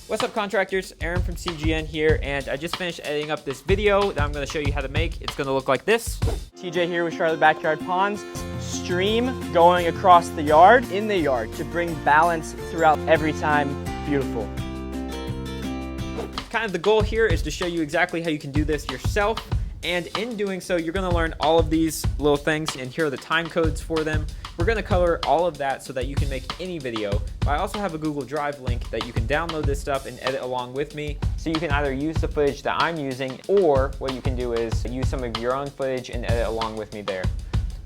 What's up, contractors? Aaron from CGN here, and I just finished editing up this video that I'm going to show you how to make. It's going to look like this. TJ here with Charlotte Backyard Ponds. Stream going across the yard, in the yard, to bring balance throughout every time. Beautiful. Kind of the goal here is to show you exactly how you can do this yourself, and in doing so, you're going to learn all of these little things, and here are the time codes for them. We're going to cover all of that so that you can make any video. But I also have a Google Drive link that you can download this stuff and edit along with me. So you can either use the footage that I'm using, or what you can do is use some of your own footage and edit along with me there.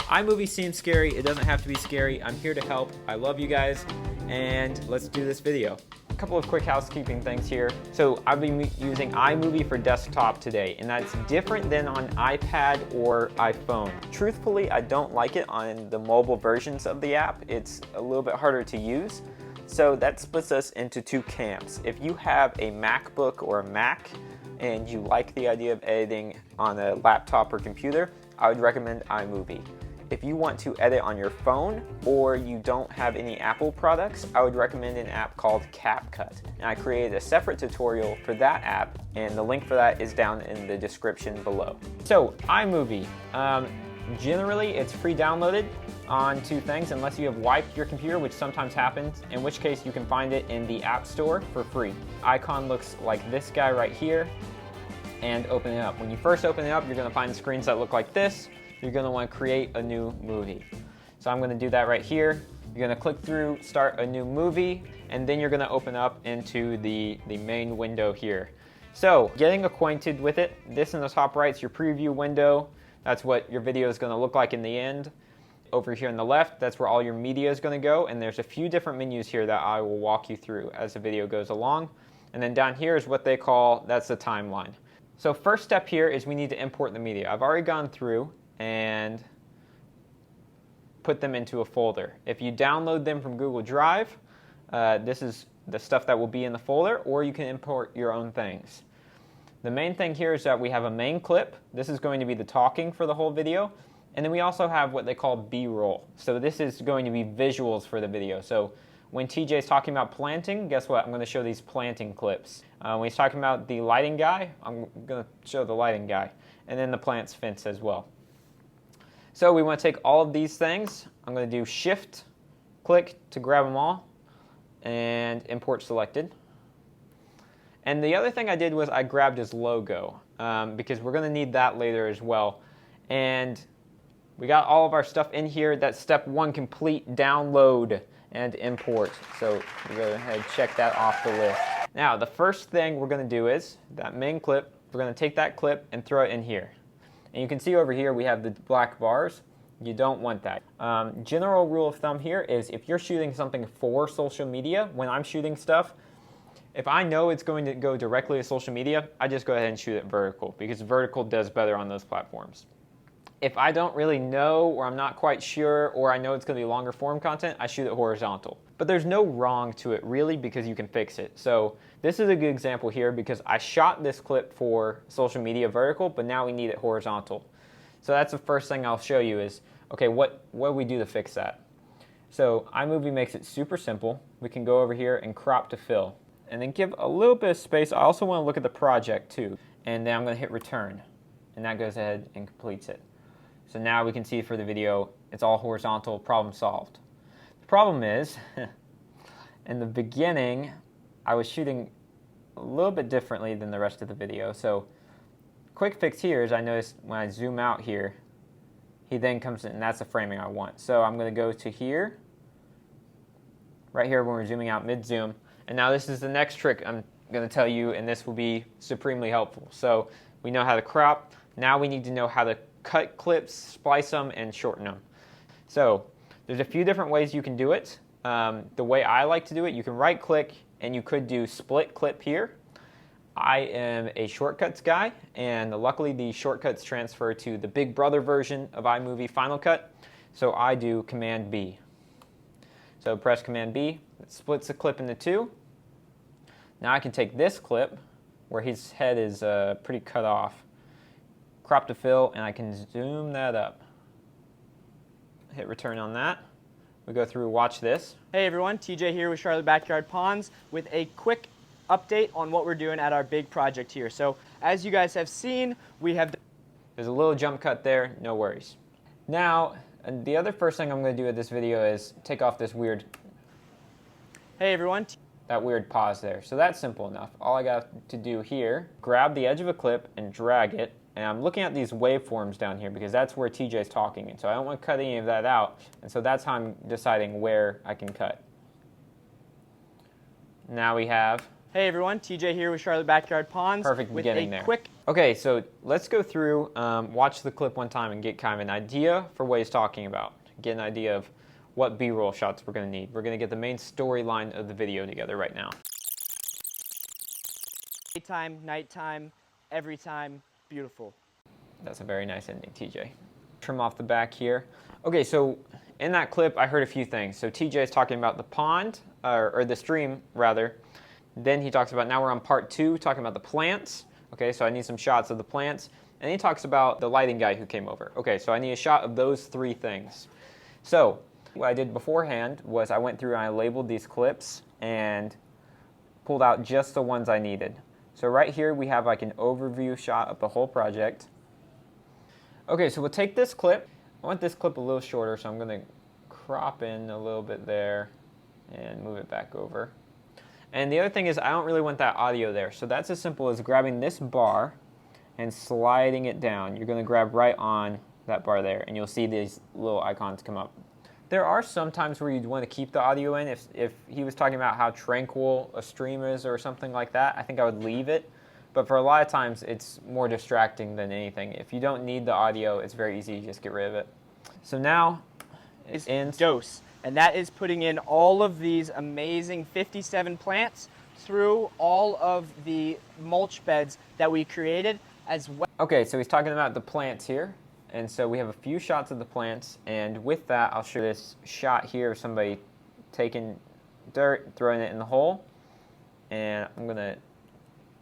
iMovie seems scary. It doesn't have to be scary. I'm here to help. I love you guys, and let's do this video. A couple of quick housekeeping things here. So I've been using iMovie for desktop today, and that's different than on iPad or iPhone. Truthfully, I don't like it on the mobile versions of the app. It's a little bit harder to use. So that splits us into two camps. If you have a MacBook or a Mac and you like the idea of editing on a laptop or computer, I would recommend iMovie. If you want to edit on your phone or you don't have any Apple products, I would recommend an app called CapCut. And I created a separate tutorial for that app, and the link for that is down in the description below. So iMovie, generally it's pre-downloaded onto things unless you have wiped your computer, which sometimes happens, in which case you can find it in the App Store for free. Icon looks like this guy right here, and open it up. When you first open it up, you're gonna find screens that look like this. You're going to want to create a new movie. So I'm going to do that right here. You're going to click through, start a new movie, and then you're going to open up into the main window here. So getting acquainted with it, this in the top right is your preview window. That's what your video is going to look like in the end. Over here on the left, that's where all your media is going to go, and there's a few different menus here that I will walk you through as the video goes along. And then down here is what they call, that's the timeline. So first step here is we need to import the media. I've already gone through and put them into a folder. If you download them from Google Drive, this is the stuff that will be in the folder, or you can import your own things. The main thing here is that we have a main clip. This is going to be the talking for the whole video. And then we also have what they call B-roll. So this is going to be visuals for the video. So when TJ is talking about planting, guess what? I'm going to show these planting clips. When he's talking about the lighting guy, I'm going to show the lighting guy. And then the plants fence as well. So we want to take all of these things. I'm going to do Shift, click to grab them all, and import selected. And the other thing I did was I grabbed his logo because we're going to need that later as well. And we got all of our stuff in here. That's step one complete, download and import. So we'll go ahead and check that off the list. Now the first thing we're going to do is that main clip. We're going to take that clip and throw it in here. And you can see over here we have the black bars. You don't want that. General rule of thumb here is if you're shooting something for social media, when I'm shooting stuff, if I know it's going to go directly to social media, I just go ahead and shoot it vertical because vertical does better on those platforms. If I don't really know, or I'm not quite sure, or I know it's going to be longer form content, I shoot it horizontal. But there's no wrong to it really because you can fix it. So this is a good example here because I shot this clip for social media vertical, but now we need it horizontal. So that's the first thing I'll show you is, okay, what do we do to fix that? So iMovie makes it super simple. We can go over here and crop to fill. And then give a little bit of space. I also want to look at the project too. And then I'm going to hit return. And that goes ahead and completes it. So now we can see for the video, it's all horizontal, problem solved. The problem is, in the beginning, I was shooting a little bit differently than the rest of the video. So quick fix here is I noticed when I zoom out here, he then comes in, and that's the framing I want. So I'm going to go to here, right here when we're zooming out mid-zoom. And now this is the next trick I'm going to tell you, and this will be supremely helpful. So we know how to crop. Now we need to know how to cut clips, splice them, and shorten them. So there's a few different ways you can do it. The way I like to do it, you can right click and you could do split clip here. I am a shortcuts guy, and luckily the shortcuts transfer to the Big Brother version of iMovie Final Cut. So I do Command B. So press Command B, it splits the clip into two. Now I can take this clip where his head is pretty cut off, crop to fill, and I can zoom that up. Hit return on that. We go through, watch this. Hey everyone, TJ here with Charlotte Backyard Ponds with a quick update on what we're doing at our big project here. So as you guys have seen, we have... There's a little jump cut there, no worries. Now, the other first thing I'm going to do with this video is take off this weird... Hey everyone. That weird pause there. So that's simple enough. All I got to do here, grab the edge of a clip and drag it. And I'm looking at these waveforms down here because that's where TJ's talking. And so I don't want to cut any of that out. And so that's how I'm deciding where I can cut. Now we have... Hey everyone, TJ here with Charlotte Backyard Ponds. Perfect with beginning a there. Quick... Okay, so let's go through, watch the clip one time and get kind of an idea for what he's talking about. Get an idea of what B-roll shots we're going to need. We're going to get the main storyline of the video together right now. Daytime, nighttime, every time, beautiful. That's a very nice ending, TJ. Trim off the back here. Okay, so in that clip, I heard a few things. So TJ is talking about the pond, or the stream, rather. Then he talks about, now we're on part 2, talking about the plants. Okay, so I need some shots of the plants. And he talks about the lighting guy who came over. Okay, so I need a shot of those 3 things. So what I did beforehand was I went through and I labeled these clips and pulled out just the ones I needed. So right here we have like an overview shot of the whole project. Okay, so we'll take this clip. I want this clip a little shorter, so I'm going to crop in a little bit there and move it back over. And the other thing is I don't really want that audio there. So that's as simple as grabbing this bar and sliding it down. You're going to grab right on that bar there, and you'll see these little icons come up. There are some times where you'd want to keep the audio in. If he was talking about how tranquil a stream is or something like that, I think I would leave it. But for a lot of times, it's more distracting than anything. If you don't need the audio, it's very easy to just get rid of it. So now it ends. Dose. And that is putting in all of these amazing 57 plants through all of the mulch beds that we created as well. Okay, so he's talking about the plants here. And so we have a few shots of the plants. And with that, I'll show this shot here of somebody taking dirt, throwing it in the hole. And I'm going to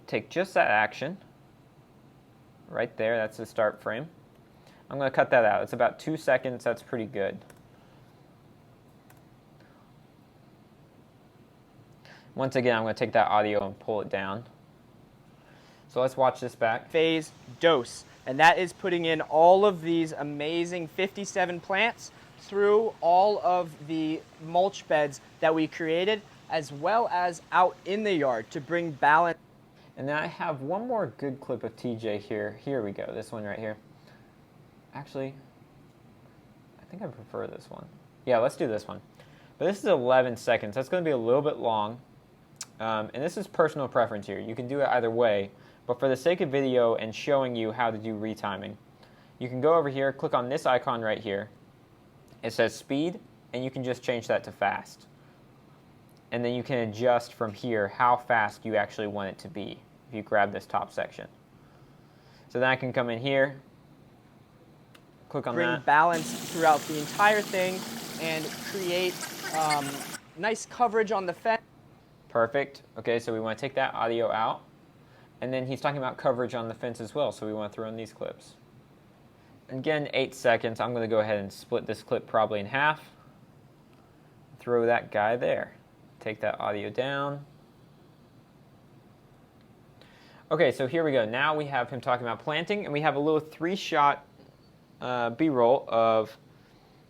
take just that action right there. That's the start frame. I'm going to cut that out. It's about 2 seconds. That's pretty good. Once again, I'm going to take that audio and pull it down. So let's watch this back. Phase dose. And that is putting in all of these amazing 57 plants through all of the mulch beds that we created, as well as out in the yard to bring balance. And then I have one more good clip of TJ here. Here we go, this one right here. Actually, I think I prefer this one. Yeah, let's do this one. But this is 11 seconds. That's going to be a little bit long. And this is personal preference here. You can do it either way. But for the sake of video and showing you how to do retiming, you can go over here, click on this icon right here. It says speed, and you can just change that to fast. And then you can adjust from here how fast you actually want it to be if you grab this top section. So then I can come in here, click on that. Bring balance throughout the entire thing and create nice coverage on the fence. Perfect. Okay, so we want to take that audio out. And then he's talking about coverage on the fence as well, so we want to throw in these clips. Again, 8 seconds. I'm going to go ahead and split this clip probably in half. Throw that guy there. Take that audio down. Okay, so here we go. Now we have him talking about planting, and we have a little 3-shot B-roll of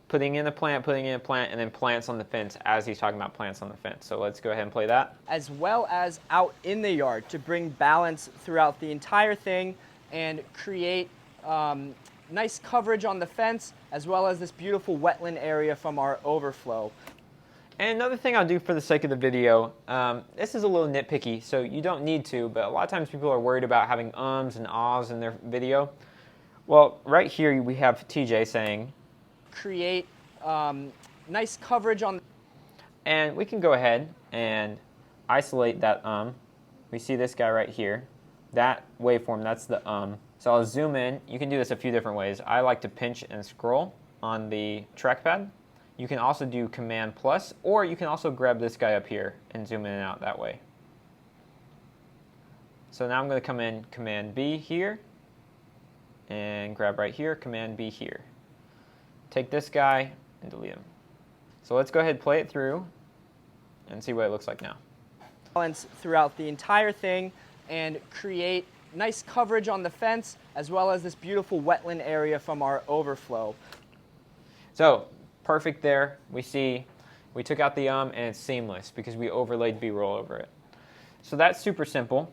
putting in a plant, and then plants on the fence as he's talking about plants on the fence. So let's go ahead and play that. As well as out in the yard to bring balance throughout the entire thing and create nice coverage on the fence, as well as this beautiful wetland area from our overflow. And another thing I'll do for the sake of the video, this is a little nitpicky, so you don't need to, but a lot of times people are worried about having ums and ahs in their video. Well, right here we have TJ saying, create nice coverage on. And we can go ahead and isolate that We see this guy right here. That waveform, that's the So I'll zoom in. You can do this a few different ways. I like to pinch and scroll on the trackpad. You can also do Command plus, or you can also grab this guy up here and zoom in and out that way. So now I'm going to come in Command B here and grab right here, Command B here. Take this guy and delete him. So let's go ahead and play it through and see what it looks like now. balance throughout the entire thing and create nice coverage on the fence, as well as this beautiful wetland area from our overflow. So perfect there. We see we took out the and it's seamless because we overlaid B-roll over it. So that's super simple.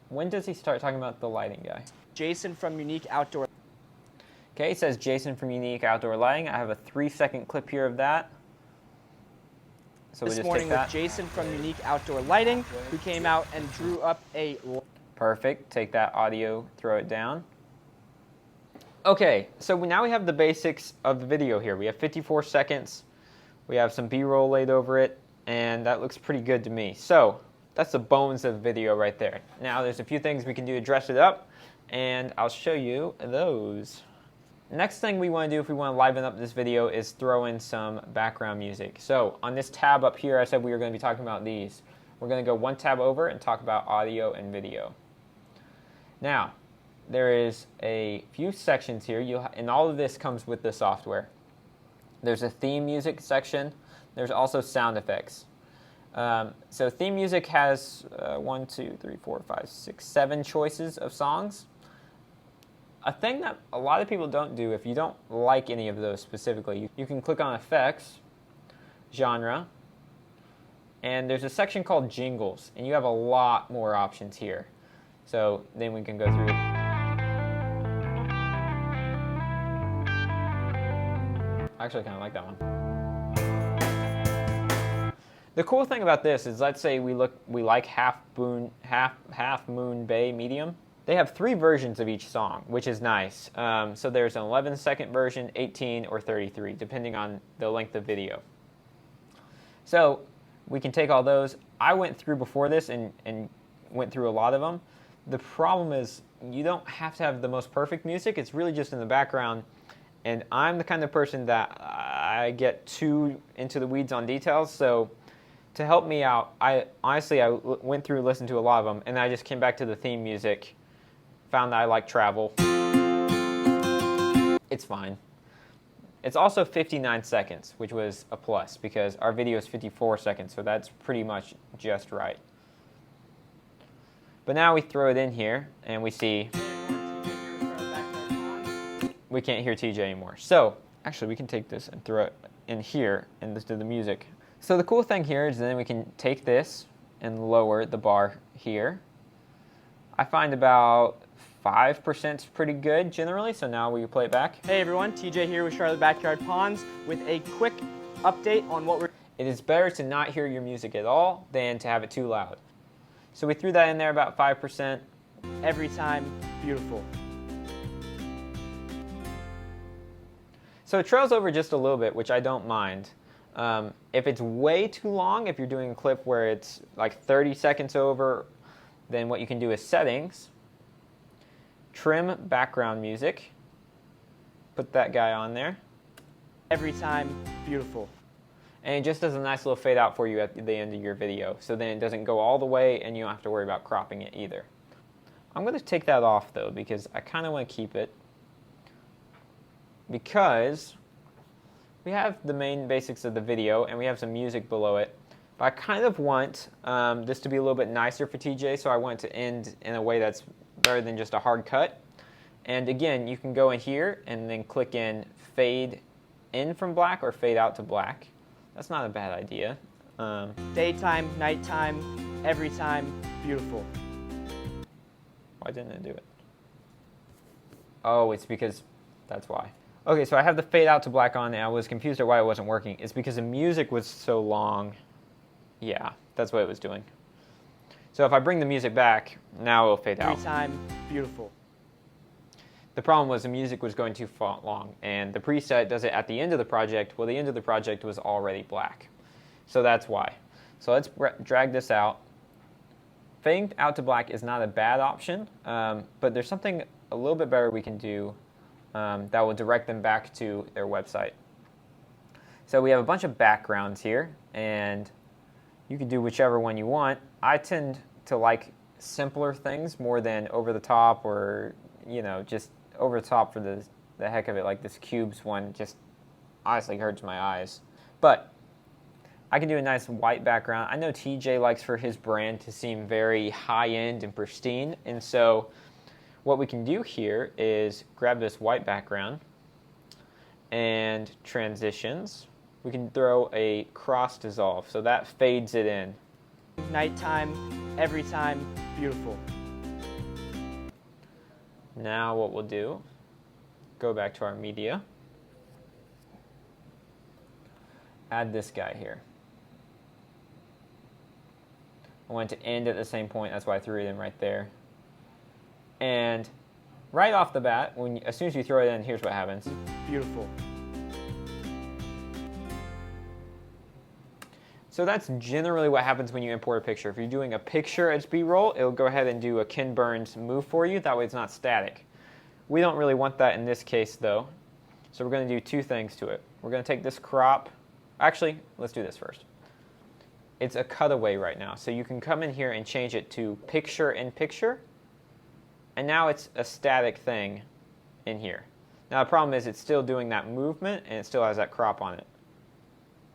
When does he start talking about the lighting guy? Jason from Unique Outdoor. Okay, it says Jason from Unique Outdoor Lighting. I have a 3-second clip here of that. So This morning with Jason from Unique Outdoor Lighting, who came out and drew up a... Perfect. Take that audio, throw it down. Okay, so now we have the basics of the video here. We have 54 seconds. We have some B-roll laid over it, and that looks pretty good to me. So that's the bones of the video right there. Now there's a few things we can do to dress it up, and I'll show you those. Next thing we want to do if we want to liven up this video is throw in some background music. So on this tab up here, I said we were going to be talking about these. We're going to go one tab over and talk about audio and video. Now, there is a few sections here, and all of this comes with the software. There's a theme music section. There's also sound effects. So theme music has 1, 2, 3, 4, 5, 6, 7 choices of songs. A thing that a lot of people don't do, if you don't like any of those specifically, you can click on Effects, Genre, and there's a section called Jingles, and you have a lot more options here. So then we can go through. I actually kind of like that one. The cool thing about this is, let's say we like Half Moon Bay Medium. They have 3 versions of each song, which is nice. So there's an 11-second version, 18, or 33, depending on the length of video. So we can take all those. I went through before this and went through a lot of them. The problem is you don't have to have the most perfect music. It's really just in the background. And I'm the kind of person that I get too into the weeds on details. So to help me out, I went through and listened to a lot of them, and I just came back to the theme music. Found that I like travel. It's fine. It's also 59 seconds, which was a plus because our video is 54 seconds, so that's pretty much just right. But now we throw it in here and we see we can't hear TJ anymore. So actually we can take this and throw it in here and listen to the music. So the cool thing here is then we can take this and lower the bar here. I find about 5% is pretty good generally, so now we play it back. Hey everyone, TJ here with Charlotte Backyard Ponds with a quick update on what we're... It is better to not hear your music at all than to have it too loud. So we threw that in there about 5%. Every time, beautiful. So it trails over just a little bit, which I don't mind. If it's way too long, if you're doing a clip where it's like 30 seconds over, then what you can do is settings, trim background music, put that guy on there. Every time, beautiful. And it just does a nice little fade out for you at the end of your video, so then it doesn't go all the way and you don't have to worry about cropping it either. I'm going to take that off though, because I kind of want to keep it, because we have the main basics of the video and we have some music below it. But I kind of want this to be a little bit nicer for TJ, so I want it to end in a way that's better than just a hard cut. And again, you can go in here and then click in fade in from black or fade out to black. That's not a bad idea. Daytime, nighttime, every time, beautiful. Why didn't it do it? Oh, it's because that's why. Okay, so I have the fade out to black on and I was confused at why it wasn't working. It's because the music was so long. Yeah, that's what it was doing. So if I bring the music back, now it'll fade out. Every time, beautiful. The problem was the music was going too long, and the preset does it at the end of the project. Well, the end of the project was already black. So that's why. So let's drag this out. Fading out to black is not a bad option, but there's something a little bit better we can do that will direct them back to their website. So we have a bunch of backgrounds here, and you can do whichever one you want. I tend to like simpler things more than over the top, or just over the top for the heck of it. Like this cubes one just honestly hurts my eyes. But I can do a nice white background. I know TJ likes for his brand to seem very high-end and pristine, and so what we can do here is grab this white background and transitions. We can throw a cross dissolve, so that fades it in. Nighttime, every time, beautiful. Now what we'll do, go back to our media, add this guy here. I want it to end at the same point, that's why I threw it in right there. And right off the bat, as soon as you throw it in, here's what happens. Beautiful. So that's generally what happens when you import a picture. If you're doing a picture as B-roll, it'll go ahead and do a Ken Burns move for you. That way it's not static. We don't really want that in this case though. So we're going to do two things to it. We're going to take this crop. Actually, let's do this first. It's a cutaway right now. So you can come in here and change it to picture in picture. And now it's a static thing in here. Now the problem is it's still doing that movement and it still has that crop on it.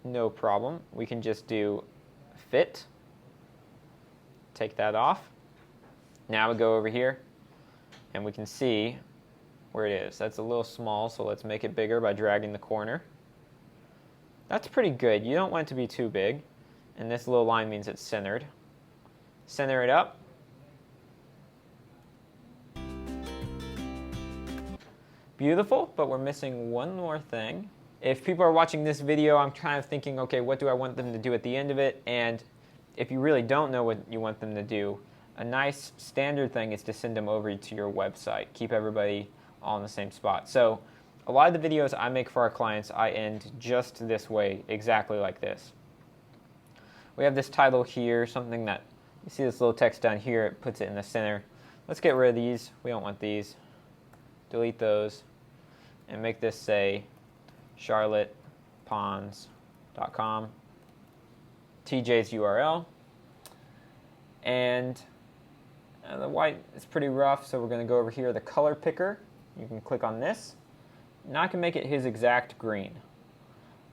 No problem. We can just do fit. Take that off. Now we go over here and we can see where it is. That's a little small, so let's make it bigger by dragging the corner. That's pretty good. You don't want it to be too big. And this little line means it's centered. Center it up. Beautiful, but we're missing one more thing. If people are watching this video, I'm kind of thinking, okay, what do I want them to do at the end of it? And if you really don't know what you want them to do, a nice standard thing is to send them over to your website. Keep everybody all in the same spot. So a lot of the videos I make for our clients, I end just this way, exactly like this. We have this title here, something that, you see this little text down here, it puts it in the center. Let's get rid of these. We don't want these. Delete those and make this say charlotteponds.com, TJ's URL, and the white is pretty rough, so we're going to go over here, the color picker. You can click on this. Now I can make it his exact green.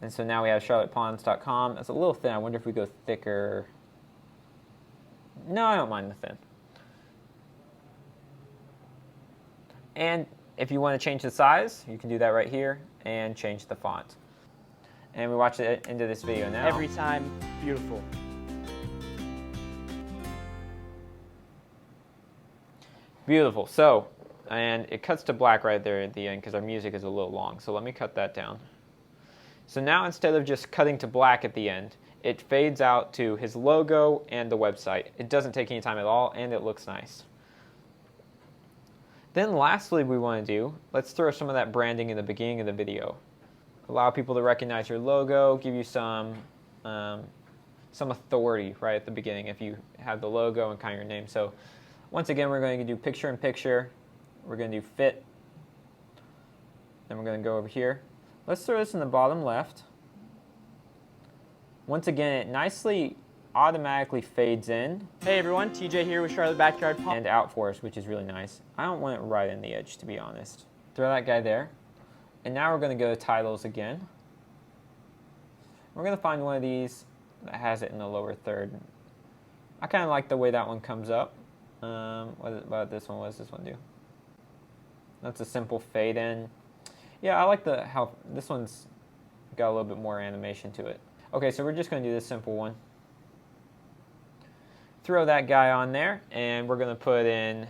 And so now we have charlotteponds.com. That's a little thin. I wonder if we go thicker. No, I don't mind the thin. And if you want to change the size, you can do that right here and change the font. And we watch the end of this video now. Every time, beautiful. Beautiful. So, and it cuts to black right there at the end because our music is a little long. So let me cut that down. So now instead of just cutting to black at the end, it fades out to his logo and the website. It doesn't take any time at all, and it looks nice. Then lastly we want to do, let's throw some of that branding in the beginning of the video. Allow people to recognize your logo, give you some authority right at the beginning if you have the logo and kind of your name. So once again, we're going to do picture in picture. We're going to do fit. Then we're going to go over here. Let's throw this in the bottom left. Once again, it nicely automatically fades in. Hey everyone, TJ here with Charlotte Backyard Ponds. And out for us, which is really nice. I don't want it right in the edge, to be honest. Throw that guy there. And now we're going to go to titles again. We're going to find one of these that has it in the lower third. I kind of like the way that one comes up. What about this one? What does this one do? That's a simple fade in. Yeah, I like how this one's got a little bit more animation to it. Okay, so we're just going to do this simple one. Throw that guy on there, and we're going to put in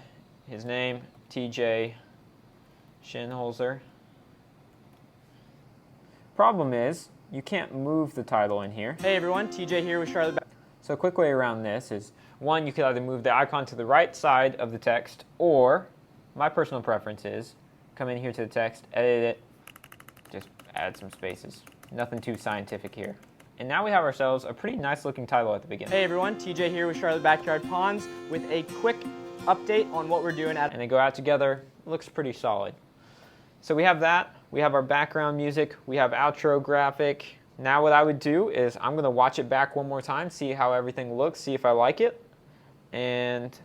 his name, TJ Shinholzer. Problem is, you can't move the title in here. Hey everyone, TJ here with Charlotte. So a quick way around this is, one, you could either move the icon to the right side of the text, or my personal preference is come in here to the text, edit it, just add some spaces. Nothing too scientific here. And now we have ourselves a pretty nice looking title at the beginning. Hey everyone, TJ here with Charlotte Backyard Ponds with a quick update on what we're doing and they go out together. Looks pretty solid. So we have that. We have our background music. We have outro graphic. Now what I would do is I'm going to watch it back one more time, see how everything looks, see if I like it. And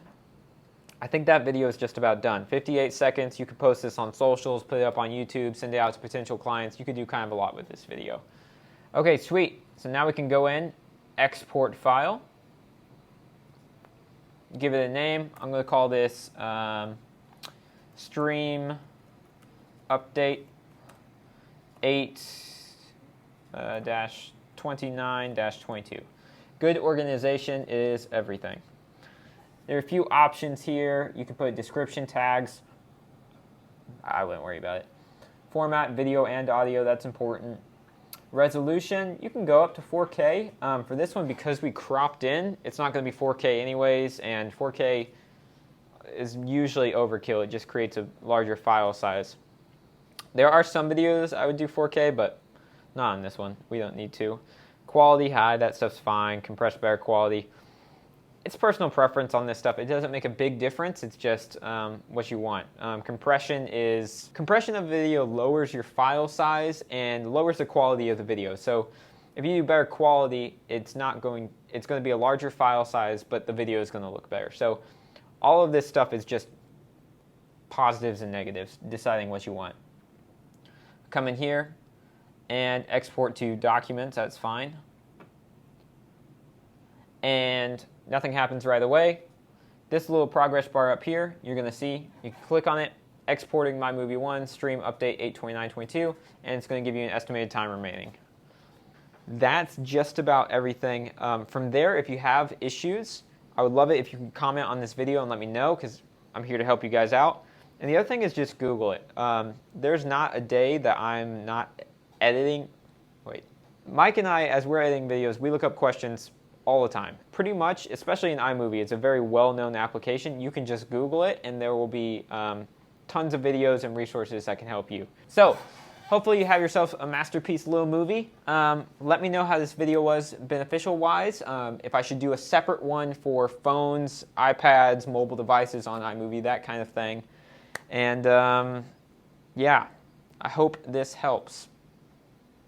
I think that video is just about done. 58 seconds. You could post this on socials, put it up on YouTube, send it out to potential clients. You could do kind of a lot with this video. Okay, sweet. So now we can go in export file. Give it a name. I'm going to call this stream update 8-29-22. Good organization is everything. There are a few options here. You can put description tags. I wouldn't worry about it. Format, video and audio, that's important. Resolution, you can go up to 4K. For this one, because we cropped in, it's not going to be 4K anyways, and 4K is usually overkill. It just creates a larger file size. There are some videos I would do 4K, but not on this one. We don't need to. Quality high, that stuff's fine. Compressed better quality. It's personal preference on this stuff. It doesn't make a big difference. It's just what you want. Compression of video lowers your file size and lowers the quality of the video. So if you do better quality, it's going to be a larger file size, but the video is going to look better. So all of this stuff is just positives and negatives, deciding what you want. Come in here and export to documents. That's fine. And nothing happens right away. This little progress bar up here, you're going to see, you can click on it, exporting my movie 1, stream update 8-29-22, and it's going to give you an estimated time remaining. That's just about everything. From there, if you have issues, I would love it if you can comment on this video and let me know, because I'm here to help you guys out. And the other thing is just Google it. There's not a day that I'm not editing. Wait. Mike and I, as we're editing videos, we look up questions all the time. Pretty much, especially in iMovie, it's a very well-known application. You can just Google it, and there will be tons of videos and resources that can help you. So, hopefully you have yourself a masterpiece little movie. Let me know how this video was beneficial-wise. If I should do a separate one for phones, iPads, mobile devices on iMovie, that kind of thing. And yeah, I hope this helps.